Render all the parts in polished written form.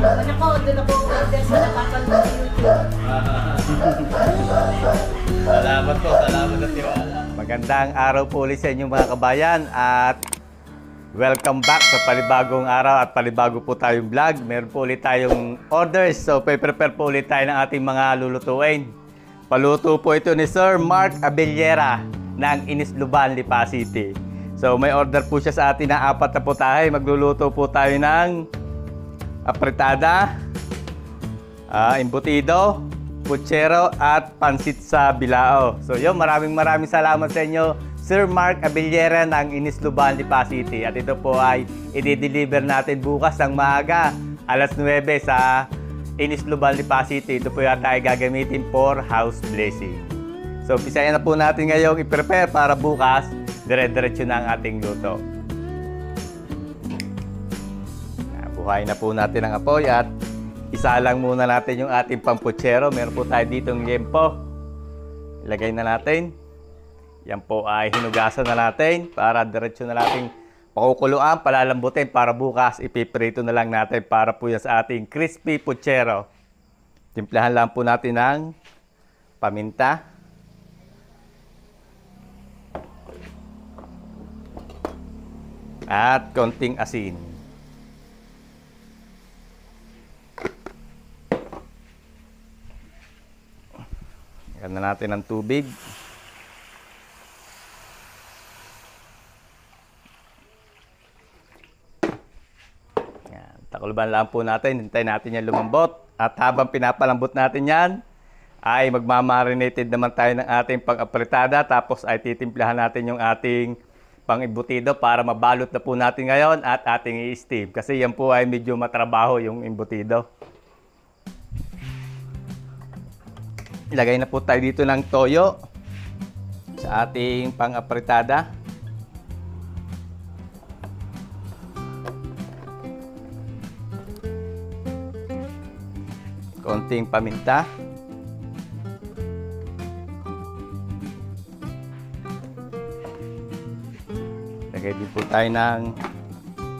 Ako, doon ako order sa napapanood sa YouTube. Salamat at tiwala. Magandang araw po ulit sa inyo mga kabayan at welcome back sa panibagong araw at panibago po tayong vlog. Meron po ulit tayong orders, so prepare po ulit tayo ng ating mga lulutuin. Paluto po ito ni Sir Mark Abellera ng Inisluban, Lipa City. So may order po siya sa atin ng 4 na putahe. Magluluto po tayo ng apretada, embutido, putsero at pansit sa bilao. So yun, maraming salamat sa inyo, Sir Mark Abellera ng Inisluban, Lipa City. At ito po ay i-deliver natin bukas ng maaga, alas 9 sa Inisluban, Lipa City. Ito po yata ay gagamitin for house blessing. So umpisayan na po natin ngayong i-prepare para bukas dire-diretso na ang ating luto. Buhayin na po natin ang apoy at isalang muna natin yung ating pamputsero. Meron po tayo ditong liempo. Ilagay na natin. Yan po ay hinugasan na natin para diretso na nating pakukuluan, palalambutin para bukas ipiprito na lang natin para po yan sa ating crispy putsero. Timplahan lang po natin ng paminta. At konting asin. Lagyan na natin ng tubig. Yan. Takuluban lang po natin. Hintayin natin yan lumambot. At habang pinapalambot natin yan, ay magmamarinated naman tayo ng ating pang-apretada. Tapos ay titimplahan natin yung ating pang-embutido para mabalot na po natin ngayon at ating i-steam. Kasi yan po ay medyo matrabaho yung embutido. Ilagay na po tayo dito ng toyo sa ating pang-apretada. Konting paminta. Lagay din po tayo ng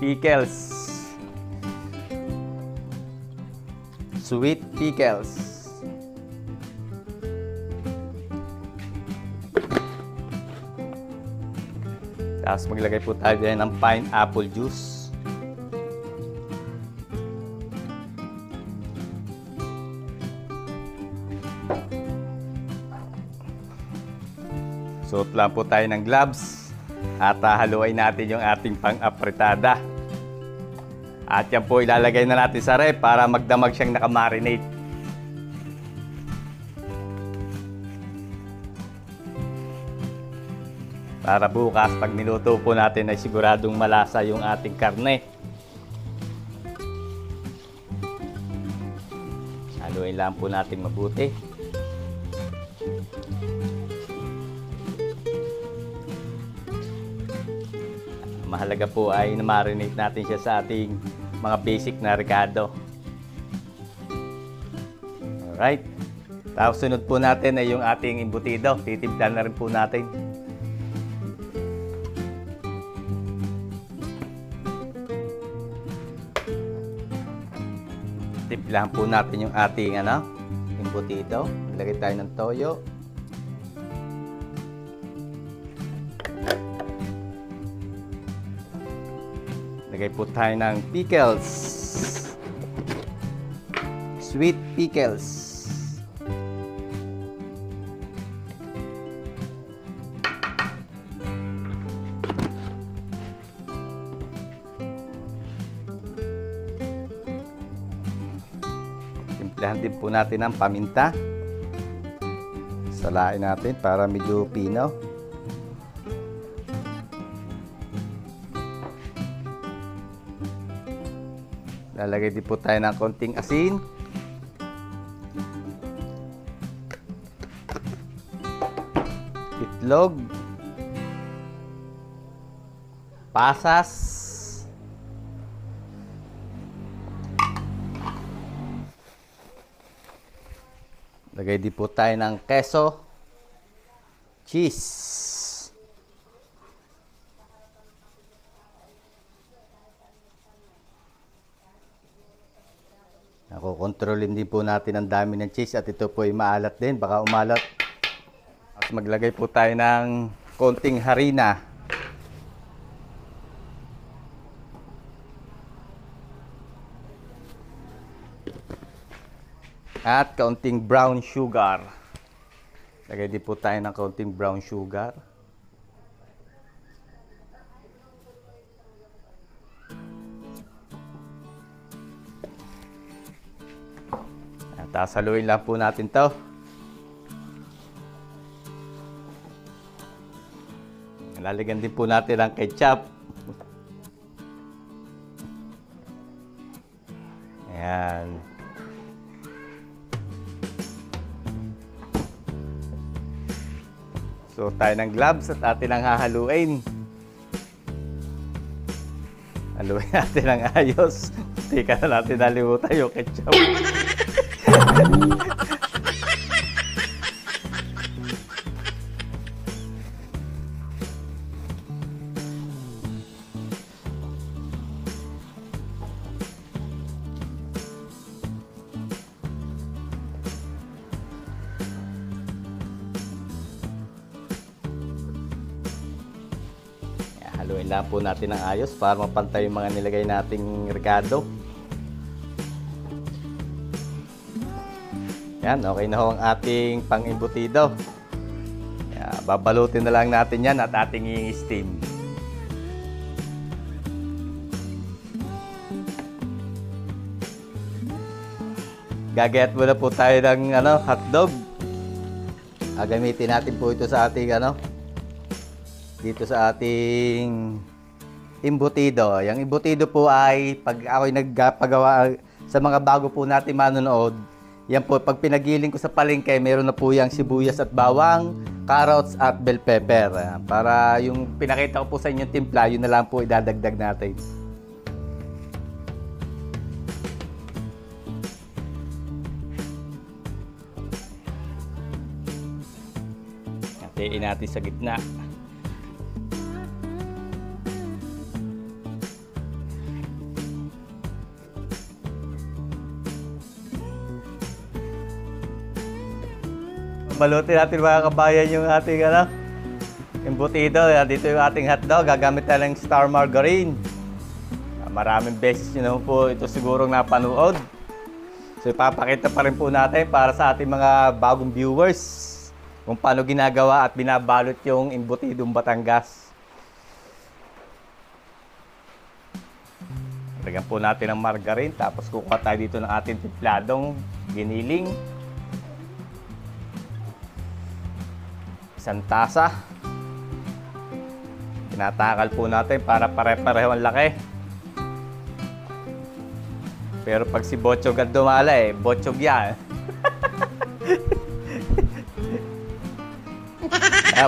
pickles. Sweet pickles. Tapos maglagay po tayo din ng pineapple juice. Suot lang po tayo ng gloves at haluin natin yung ating pang-apretada. At yan po ilalagay na natin sa ref para magdamag siyang nakamarinate. Para bukas, pag niluto po natin ay siguradong malasa yung ating karne. Haluin lang po natin mabuti. Mahalaga po ay na-marinate natin siya sa ating mga basic na rekado. Alright. Tapos sunod po natin ay yung ating embutido. Titimplan na rin po natin. Timplahan po natin yung ating embutido. Ilagay tayo ng toyo. Lagay po tayo ng pickles. Sweet pickles. Timplahan din po natin ng paminta. Salain natin para medyo pinaw. Lalagay din po tayo ng konting asin. Itlog. Pasas. Lagay din po tayo ng keso, cheese. Ako, kontrolin din po natin ang dami ng cheese at ito po ay maalat din. Baka umalat. At maglagay po tayo ng konting harina. At kaunting brown sugar. Lagay din po tayo ng kaunting brown sugar. Tapos haluin lang po natin to. Lalagyan din po natin ang ketchup. Ayan. So tayo ng gloves at atin ang hahaluin. Haluin natin ang ayos. Hindi ka na natin nalimutan yung ketchup. Haluin lang po natin ng ayos para mapantay yung mga nilagay nating regado. Yan, okay na ho ang ating pang-imbutido. Babalutin na lang natin yan at ating i-steam. Gagayat muna po tayo ng hotdog. Gagamitin natin po ito sa ating dito sa ating imbutido. Yung imbutido po ay pag ako'y nagpagawa sa mga bago po natin manonood, yan po, pag pinagiling ko sa palengke, meron na po yung sibuyas at bawang, carrots at bell pepper. Para yung pinakita ko po sa inyo timpla, yun na lang po idadagdag natin. Hatiin natin sa gitna. Balutin natin mga kabayan yung ating embutido. Dito yung ating hotdog. Gagamit tayo ng Star Margarine. Maraming beses nyo naman po ito sigurong napanood. So ipapakita pa rin po natin para sa ating mga bagong viewers kung paano ginagawa at binabalot yung embutidong Batangas. Lagyan po natin ng margarine. Tapos kukuha tayo dito ng ating timpladong giniling. Isang tasa. Tinatakal po natin para pare-pareho ang laki. Pero pag si Botchog ang dumala Botchog yan.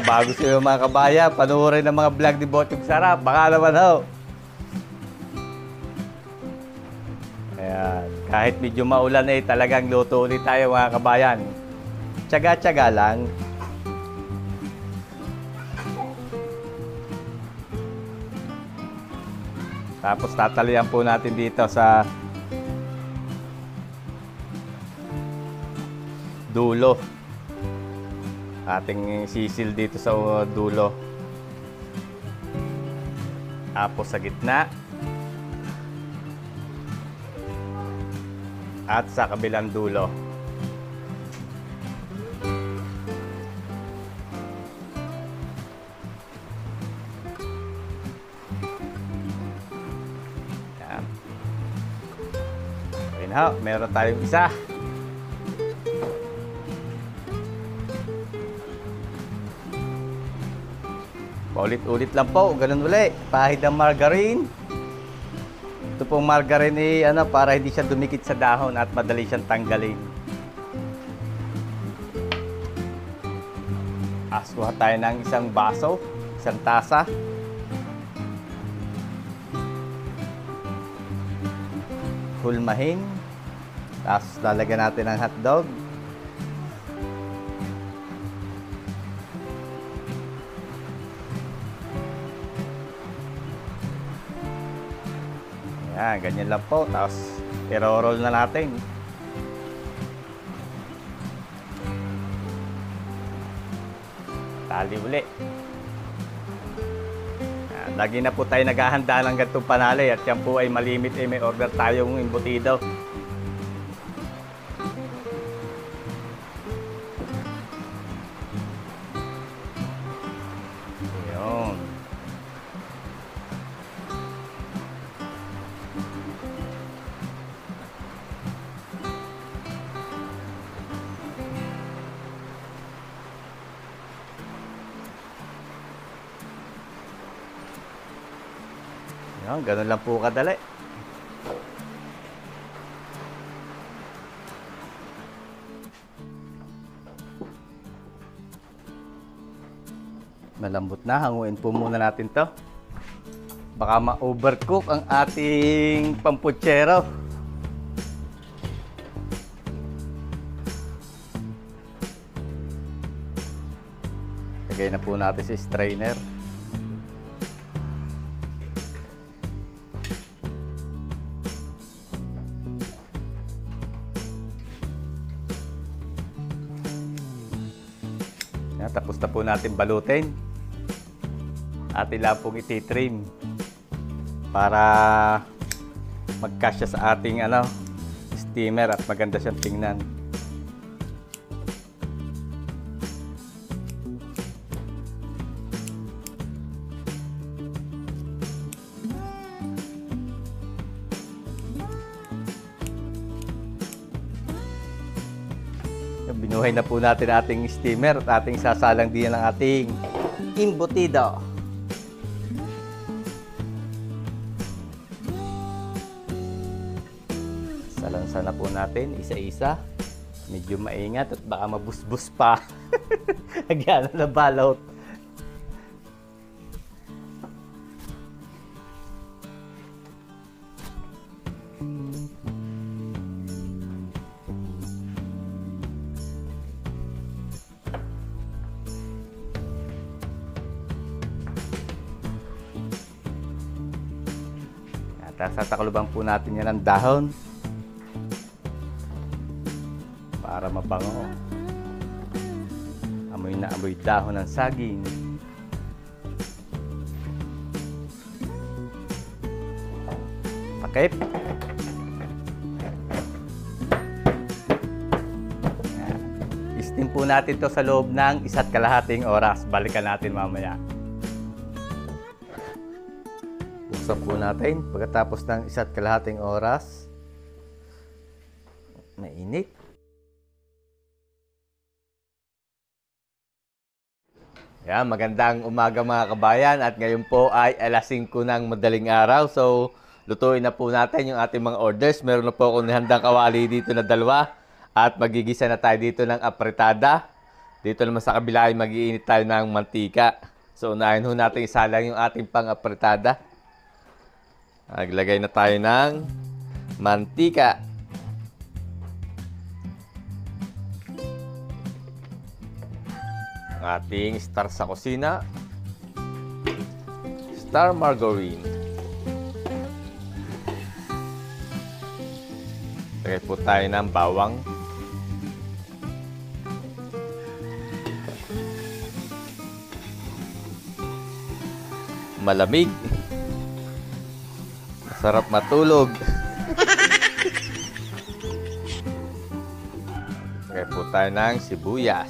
Bago sa'yo mga kabaya, panuorin ng mga vlog ni Botchog Sarap. Baka naman ho. Ayan. Kahit medyo maulan talagang luto ulit tayo mga kabayan. Tsaga-tsaga lang. Tapos tatalian po natin dito sa dulo. Ating sisil dito sa dulo. Tapos sa gitna. At sa kabilang dulo. Meron tayong isa. Paulit-ulit lang po, ganun uli. Pahid ng margarine. Ito pong margarine para hindi siya dumikit sa dahon at madali siyang tanggalin. Kuha tayo ng isang baso, isang tasa. Hulmahin. Tapos lalagyan natin ng hotdog. Ayan, ganyan lang po. Tapos i-roll na natin. Tali uli. Lagi na po tayo naghahanda ng gantong panalay at yan po ay malimit may order tayong embutido. Yun. Yan, ganun lang po kadali. Malambot na, hanguin po muna natin to. Baka ma-overcook ang ating pamputsero. Lagay na po natin sa strainer. Yan, tapos na po natin balutin. Atin lang pong iti-trim para magkasya sa ating steamer at maganda siyang tingnan. Binuhay na po natin ating steamer at ating sasalang din ng ating embutido. Salansan na po natin isa-isa. Medyo maingat at baka mabusbus pa. Nagyan na balot. Tatakluban po natin yan ng dahon para mabango. Amoy na amoy dahon ng saging. Takip. Steam po natin to sa loob ng 1.5 oras. Balikan natin mamaya. Buksan po natin pagkatapos ng 1.5 oras. Mainit. Yan, magandang umaga mga kabayan at ngayon po ay alas 5 ng madaling araw. So, lutuin na po natin yung ating mga orders. Meron na po akong handang kawali dito na 2 at magigisa na tayo dito ng apretada. Dito naman sa kabila ay mag-iinit tayo ng mantika. So, unahin ho natin isalang yung ating pang-apretada. Naglagay na tayo ng mantika. Ang ating star sa kusina. Star margarine. Lagay po tayo ng bawang. Malamig. Sarap matulog. Lagay po tayo ng sibuyas.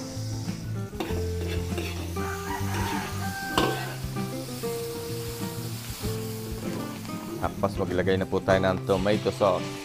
Tapos maglagay na po tayo ng tomato sauce.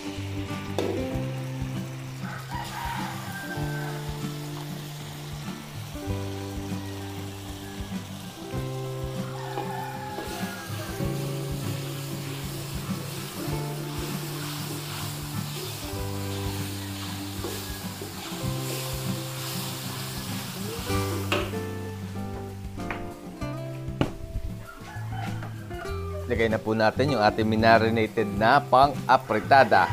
Lagay na po natin yung ating minarinated na pang-apretada.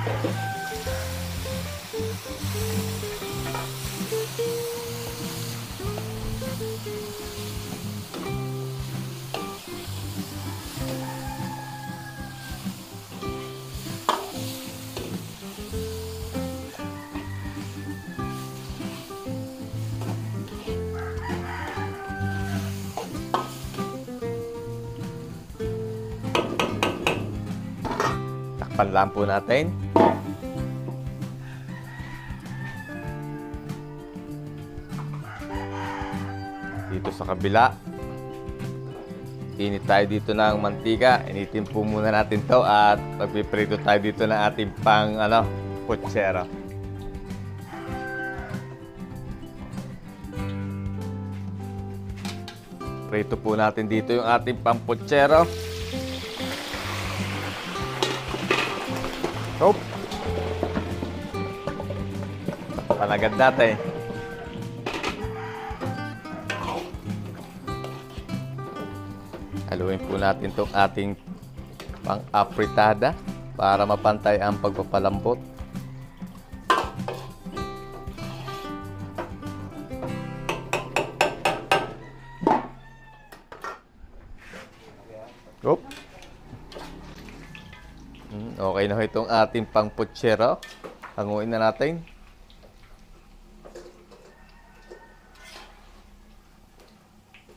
Takpan lang po natin. Dito sa kabila, init tayo dito ng mantika. Initin po muna natin to at magpiprito tayo dito ng ating pang putsero. Prito po natin dito yung ating pang putsero. Hop! Panagad natin. Haluin po natin itong ating pang-apritada para mapantay ang pagpapalambot. Oop. Okay na itong ating pang-putsero. Hanguin na natin.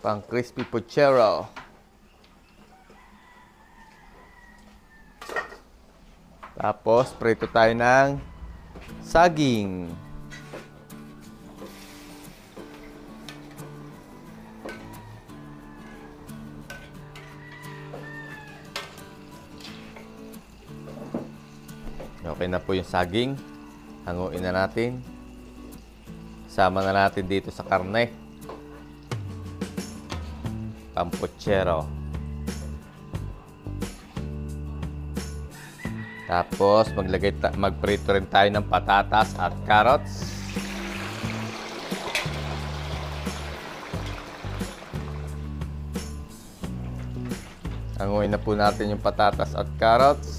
Pang-crispy putsero. Tapos, prito tayo ng saging. Okay na po yung saging. Hanguin na natin. Sama na natin dito sa karne. Pamputsero. Tapos, magprito rin tayo ng patatas at carrots. Hanguin na po natin yung patatas at carrots.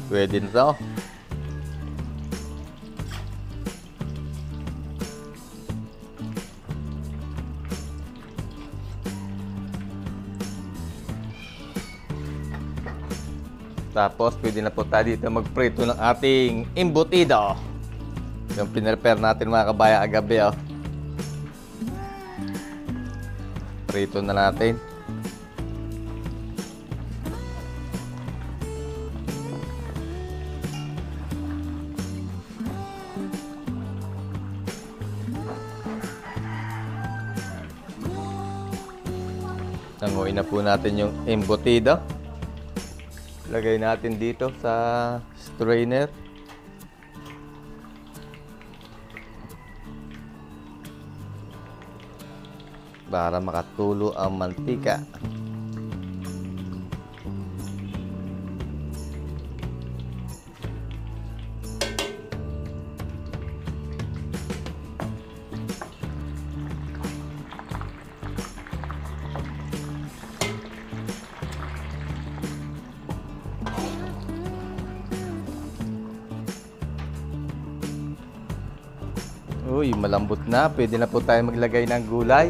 Pwede na to. Tapos, pwede na po tayo dito magprito ng ating embutido. Yung pinrepare natin mga kabaya agabi. Prito na natin. Nanguin na po natin yung embutido. Lagay natin dito sa strainer. Para makatulo ang mantika. Uy, malambot na. Pwede na po tayo maglagay ng gulay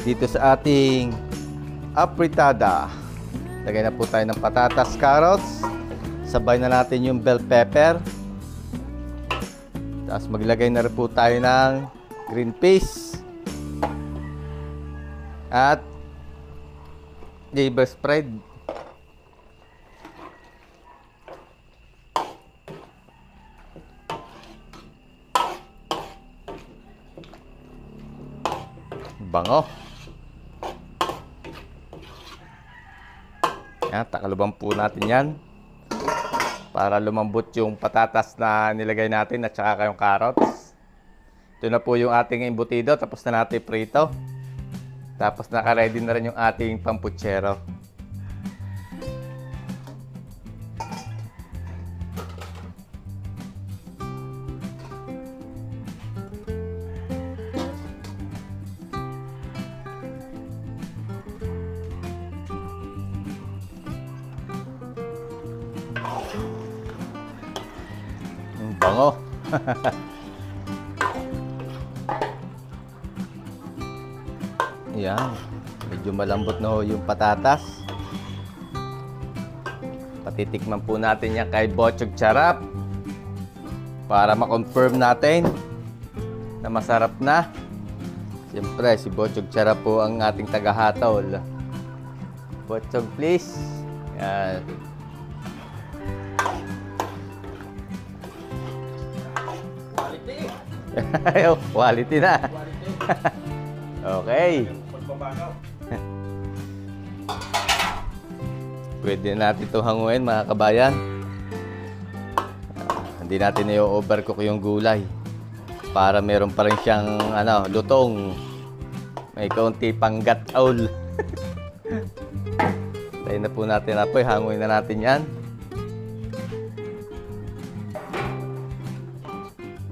dito sa ating apritada. Lagay na po tayo ng patatas, carrots. Sabay na natin yung bell pepper. Tapos maglagay na rin po tayo ng green peas. At liver spread. Bango. Yan, takaluban po natin yan. Para lumambot yung patatas na nilagay natin at saka yung carrots. Ito na po yung ating embutido. Tapos na natin prito. Tapos naka-ready na rin yung ating pamputsero. Bango. Yan. Medyo malambot na ho yung patatas. Patitikman po natin yan kay Bochog Charap. Para ma-confirm natin na masarap na. Siyempre, si Bochog Charap po ang ating tagahatol. Bochog, please. Yan. Ayaw, quality na. Okay. Pwede natin ito hanguin mga kabayan. Hindi natin i-overcook yung gulay. Para meron pa rin siyang lutong. May kaunti pang gataul. Tayo na po natin apoy. Hanguin na natin yan.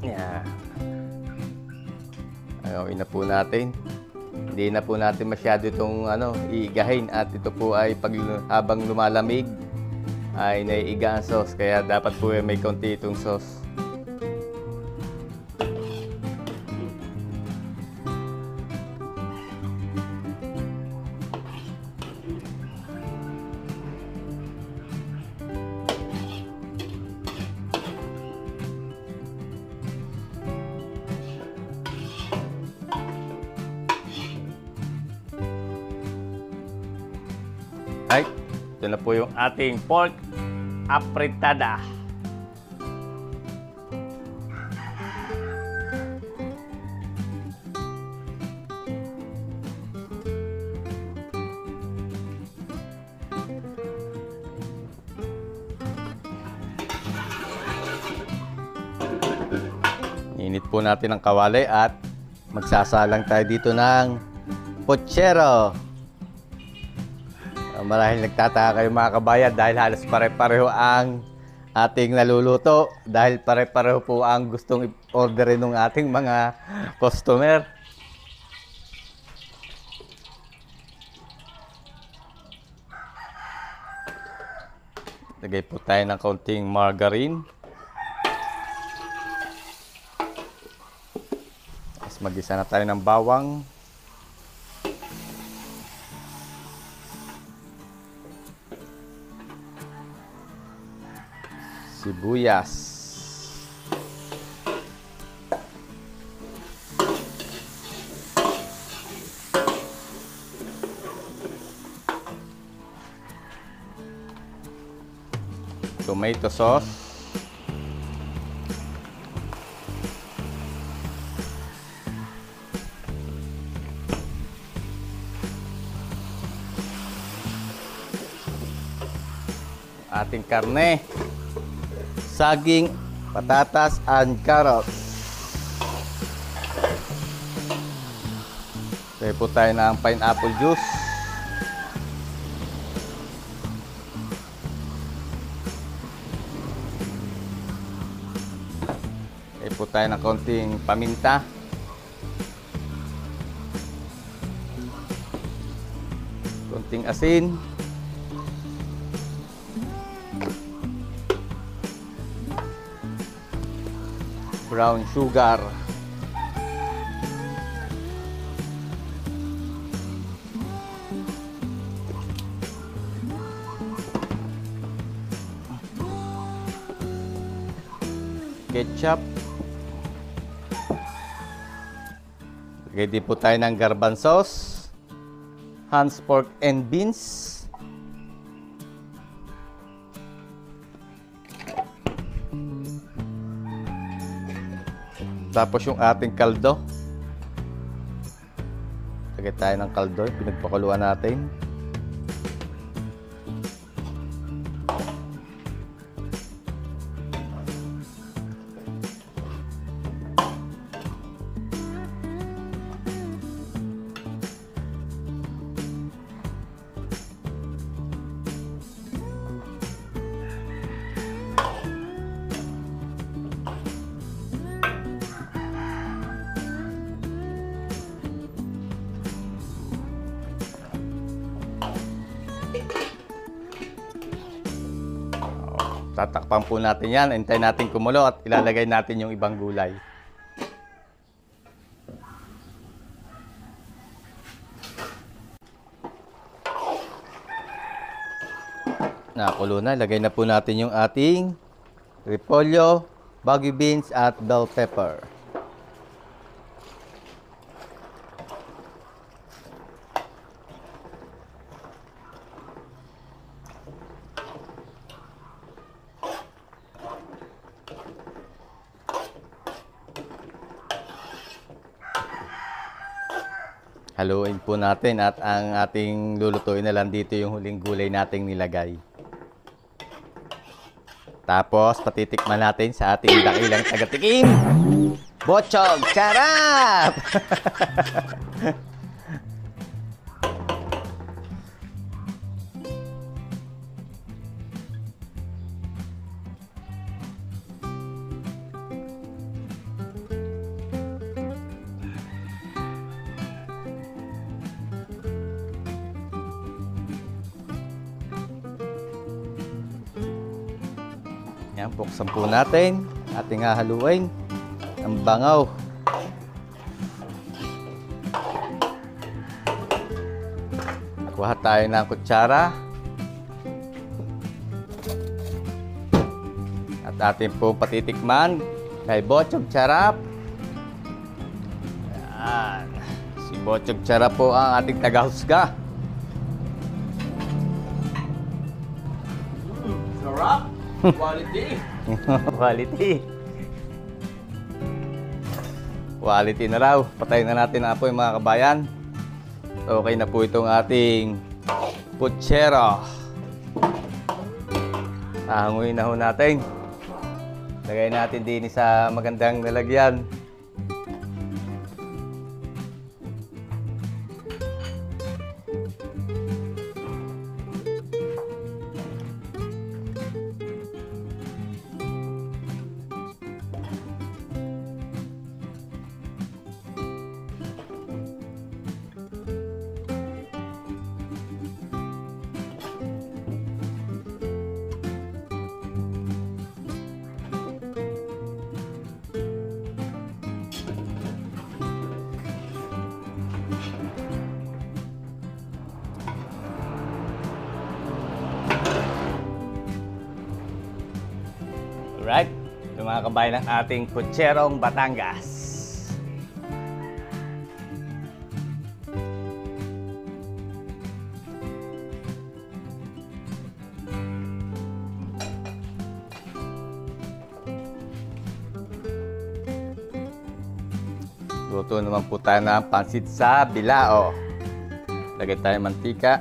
Yan. Hanguin na po natin. Hindi na po natin masyado itong iigahin. At ito po ay habang lumalamig ay naiiga ang sauce. Kaya dapat po may kaunti itong sauce. Ay, ito na po yung ating pork apritada. Init po natin ang kawali at magsasalang tayo dito ng pochero. Marahil nagtataka kayo mga kabayan dahil halos pare-pareho ang ating naluluto. Dahil pare-pareho po ang gustong orderin ng ating mga customer. Lagay po tayo ng kaunting margarine. Tapos mag-isa na tayo ng bawang. Sibuyas. Tomato sauce. Ating karne. Saging, patatas, and carrots. Tayo po tayo ng pineapple juice. Tayo po tayo ng konting paminta. Konting asin. Brown sugar. Ketchup. Lagay din po tayo ng garbanzos, Hans pork and beans. Tapos yung ating kaldo. Lagay tayo ng kaldo, pinagpakuluan natin. Tatakpan po natin yan. Hintayin natin kumulo at ilalagay natin yung ibang gulay. Nakulo na. Ilagay na po natin yung ating repolyo, bagu beans at bell pepper. Haluin po natin at ang ating lulutuin na lang dito yung huling gulay nating nilagay. Tapos patitikman natin sa ating dakilang tagatikim. Bochog! Sarap! Yan, buksan po natin. Ating hahaluin. Ang bangaw. Kuha tayo ng kutsara. At atin po patitikman. Kay Bochog Charap. Yan. Si Bochog Charap po ang ating tagahusga. Sarap! Quality! Quality. Quality na raw. Patayin na natin ang apoy mga kabayan. Okay na po itong ating putsero. Ahanguin na ho natin. Lagay natin din sa magandang lalagyan. Alright, ito mga kabayan ng ating Putserong Batangas. Luto naman po tayo ng pansit sa bilao. Lagay tayo ng mantika.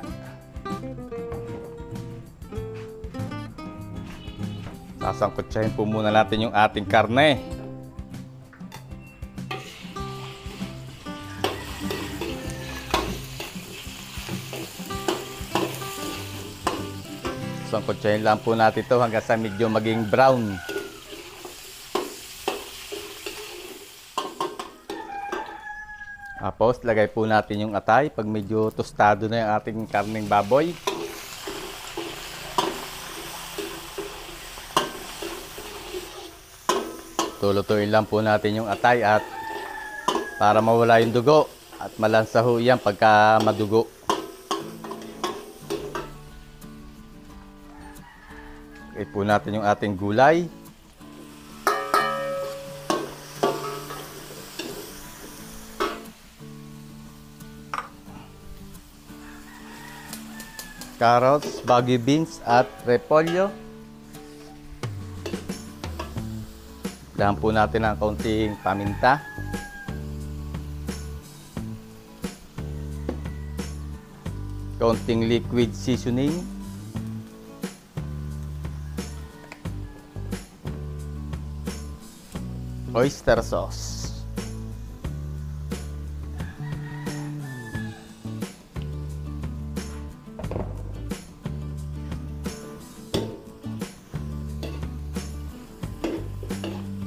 Sasangkutsahin po muna natin yung ating karne. Sangkutsahin lang po natin ito hanggang sa medyo maging brown. Tapos lagay po natin yung atay pag medyo tostado na yung ating karneng baboy. Tulutuin lang po natin yung atay at para mawala yung dugo at malansa ho yan pagka madugo. Okay po natin yung ating gulay. Carrots, baggy beans at repolyo. Dahan po natin ng kaunting paminta. Kaunting liquid seasoning. Oyster sauce.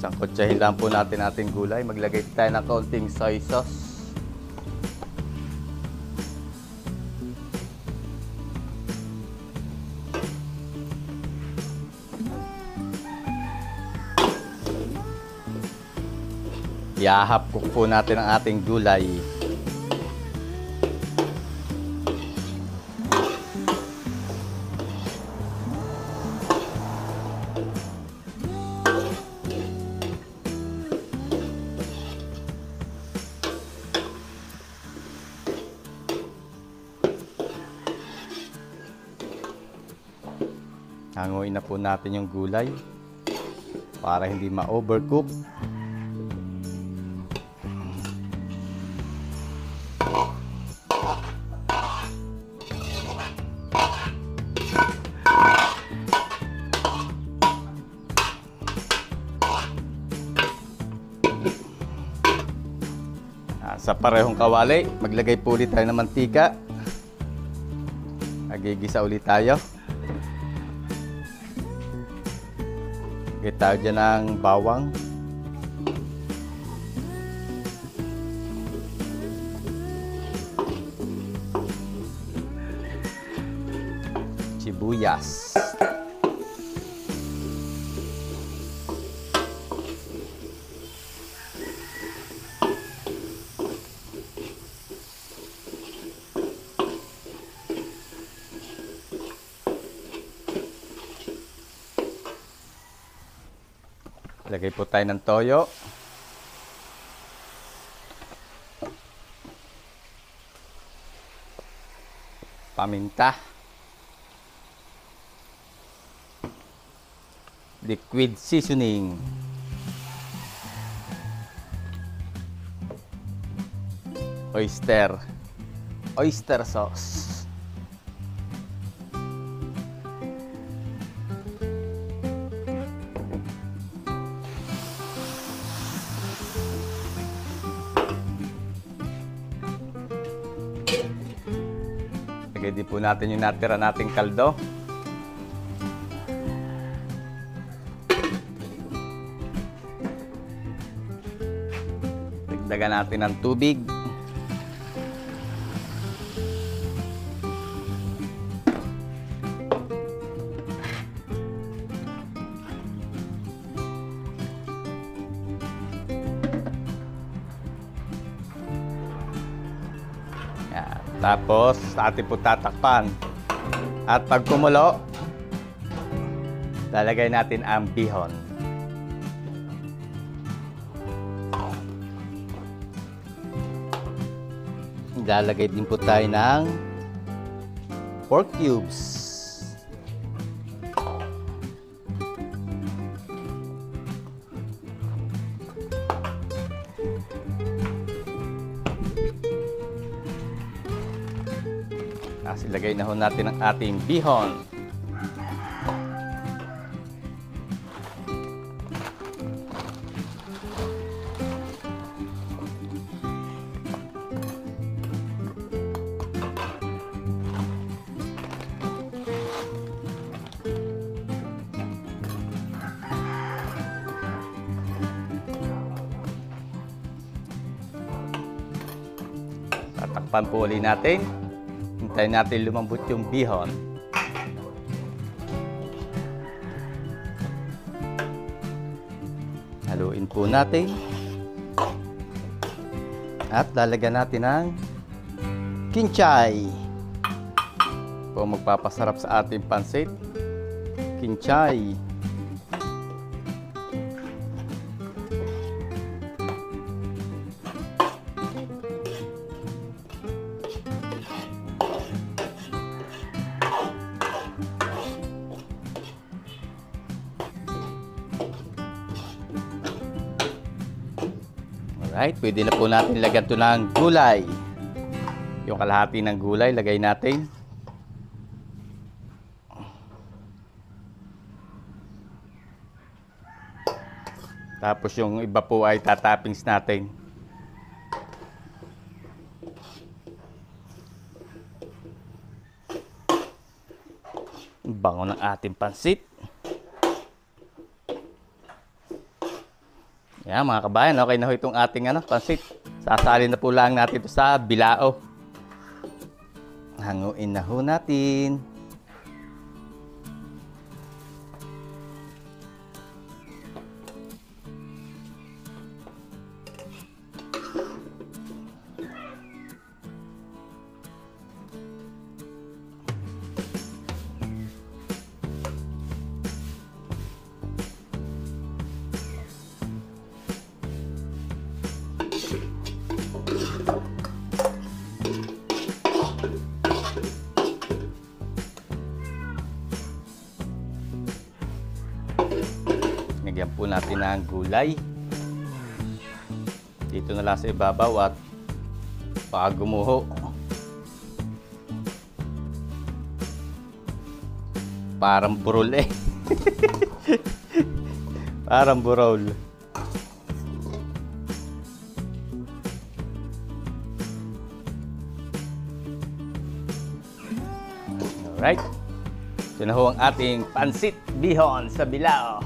Sangkutsahin lang po natin ating gulay. Maglagay tayo ng kaunting soy sauce. I-half cook po natin ang ating gulay. Hanguin na po natin yung gulay para hindi ma-overcook. sa parehong kawali, maglagay po ulit tayo ng mantika. Magigisa ulit tayo. Lagay tayo dyan ng bawang. Sibuyas. Lagay po tayo ng toyo. Paminta. Liquid seasoning. Oyster sauce. Lagay din po natin yung natira nating kaldo. Dagdagan natin ng tubig. Yan. Tapos, atin po tatakpan. At pag kumulo, lalagay natin ang bihon. Lalagay din po tayo ng pork cubes. Tapos ilagay na ho natin ang ating bihon. Tatakpan po ulit natin. Hintayin natin lumambot yung bihon. Haluin po natin. At lalagyan natin ng kinchay. Po magpapasarap sa ating pansit. Kinchay. Alright, pwede na po natin lagyan ito ng gulay. Yung kalahati ng gulay, lagay natin. Tapos yung iba po ay tatappings natin. Ang bango ng ating pansit. Yan mga kabayan, okay na ho itong ating pansit. Sasalin na po lang natin ito sa bilao. Hanguin na ho natin. Lagyan po natin ng gulay. Dito na lang sa ibabaw at baka gumuho. Parang burol eh. Parang burol. Alright. Ito na ho ang ating pansit bihon sa bilao.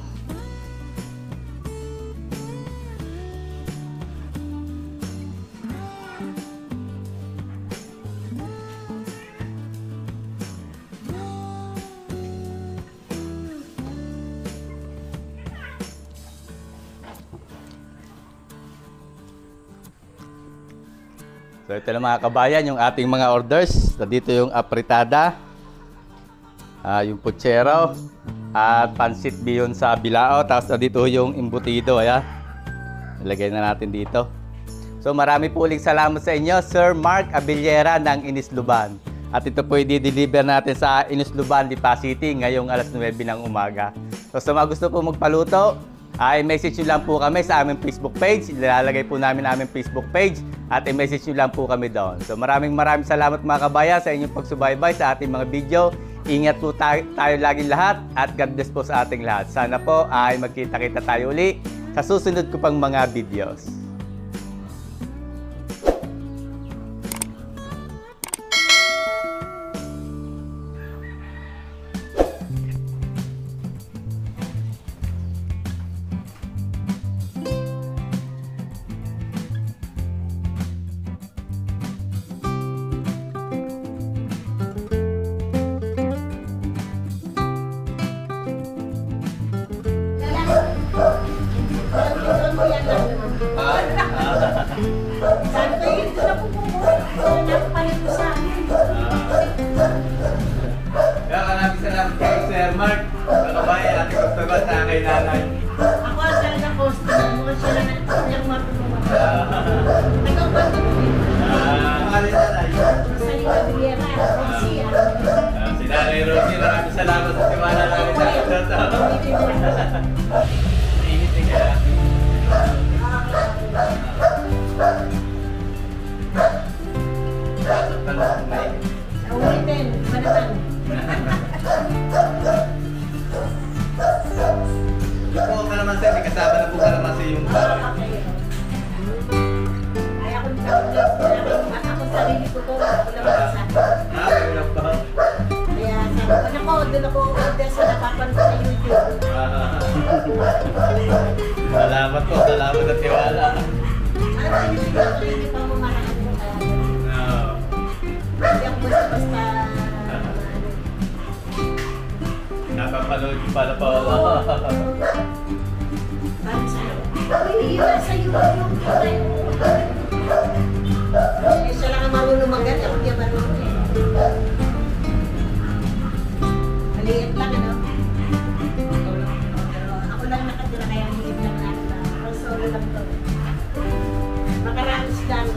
So ito na mga kabayan, yung ating mga orders. So, dito yung apritada, yung puchero, at pansit bihon sa bilao. Tapos dito yung embutido. Ayan. Ilagay na natin dito. So marami po uling salamat sa inyo, Sir Mark Abellera ng Inisluban. At ito po i-deliver natin sa Inisluban, Lipa City ngayong alas 9 ng umaga. So sa mga gusto po magpaluto, i-message nyo lang po kami sa aming Facebook page. Ilalagay po namin aming Facebook page at i-message nyo lang po kami doon. So maraming salamat mga kabayan sa inyong pagsubaybay sa ating mga video. Ingat po tayo laging lahat at God bless po sa ating lahat. Sana po ay magkita-kita tayo uli sa susunod ko pang mga videos. Sabi ko, yun, doon ako pumunta. Napapalit ko sa amin. Kaya maraming salamat kayo, Sir Mark. Mga kabayan, ating pagtagal sa kay nanay. Ako ang talaga customer mo. Siya lang ang matulungan. Nagkakwento mo yun. Maraming salamat. Rosalina Villera, Rosie. Si Nanay Rosie, maraming salamat sa tiwala namin sa ito. Init din kaya. Sa ulitin, manaman. Yung po ka naman sir, may kasama na po ka naman sa iyong bahay. Okay. Ay, ako ako sarili ko to. Ako lang isa. Kayo lang ba? Kaya sabi ko, doon ako order sa napapanood sa YouTube. Salamat po, salamat at tiwala. Ano ba yung video ko yung pamamahaan ko? Hindi ako basta-basta Napapanood ko pala po. parang sa'yo. Uy, yun sa YouTube tayo. Eh, siya lang ang marunong mag-gani. Ako di marunong eh. Maliit lang, ano? Pero ako lang nakatira kaya maliit lang natin. Ako solo lang to. Makaraos lang.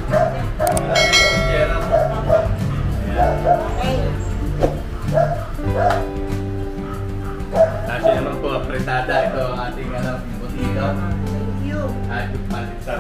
Okay. Kasi naman po, apretada ito ang ating butito. Thank you. At yung palit sa